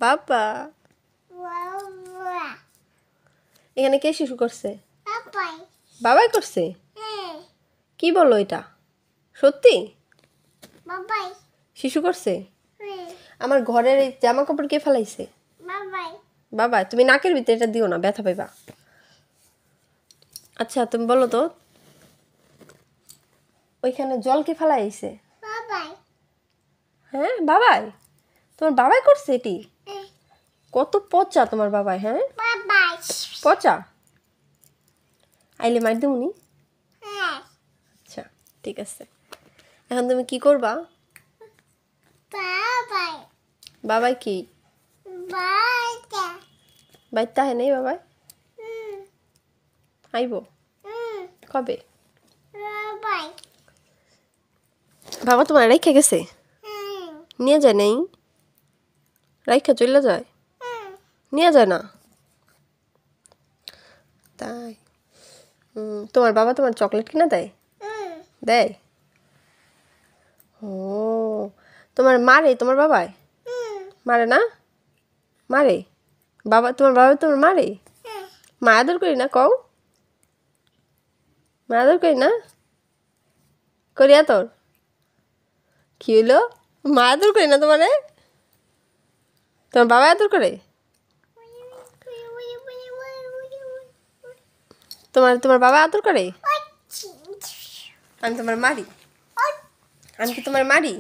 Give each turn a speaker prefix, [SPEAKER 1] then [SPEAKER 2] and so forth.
[SPEAKER 1] বাবা
[SPEAKER 2] বাবা
[SPEAKER 1] এখানে কে শিশু করছে?
[SPEAKER 2] বাবাই
[SPEAKER 1] বাবাই করছে?
[SPEAKER 2] হ্যাঁ
[SPEAKER 1] কি বলো এটা সত্যি?
[SPEAKER 2] বাবাই
[SPEAKER 1] শিশু করছে?
[SPEAKER 2] হ্যাঁ
[SPEAKER 1] আমার ঘরের এই জামা কাপড় কে ফেলাইছে?
[SPEAKER 2] বাবাই
[SPEAKER 1] বাবা তুমি নাকের ভিতরে এটা দিও না, ব্যথা পাইবা। আচ্ছা তুমি বলো তো, ওইখানে জল কে ফেলাইছে?
[SPEAKER 2] বাবাই
[SPEAKER 1] হ্যাঁ বাবাই? তোমার বাবাই করছে এটি?
[SPEAKER 2] হ্যাঁ
[SPEAKER 1] কত পচা তোমার বাবাই! হ্যাঁ
[SPEAKER 2] বাবাই
[SPEAKER 1] পচা। আইলে মার দেবনি?
[SPEAKER 2] হ্যাঁ
[SPEAKER 1] আচ্ছা ঠিক আছে, এখন তুমি কি করবা?
[SPEAKER 2] বাবাই
[SPEAKER 1] বাবাই কি
[SPEAKER 2] বাটা
[SPEAKER 1] বাইতে হয় নেই? বাবাই আইব কবে?
[SPEAKER 2] বাবাই
[SPEAKER 1] বাবা তোমার রাইখা গেছে? নিয়ে যায় নেই? রাইখা চলে যায়? নিয়ে যায় না? তাই? তোমার বাবা তোমার চকলেট কিনা দেয়? দেয়? ও তোমার মারে তোমার বাবাই? মারে না? মারে? বাবা তোমার বাবা তোমার মারে? মা আদর করি না কও? মা আদর করি না? করি আদর? কি হইলো? মা আদর করি না তোমারে? তোমার বাবা আদর করে? তোমার তোমার বাবা আদর করে? আমি তোমার মারি? আমি কি তোমার মারি?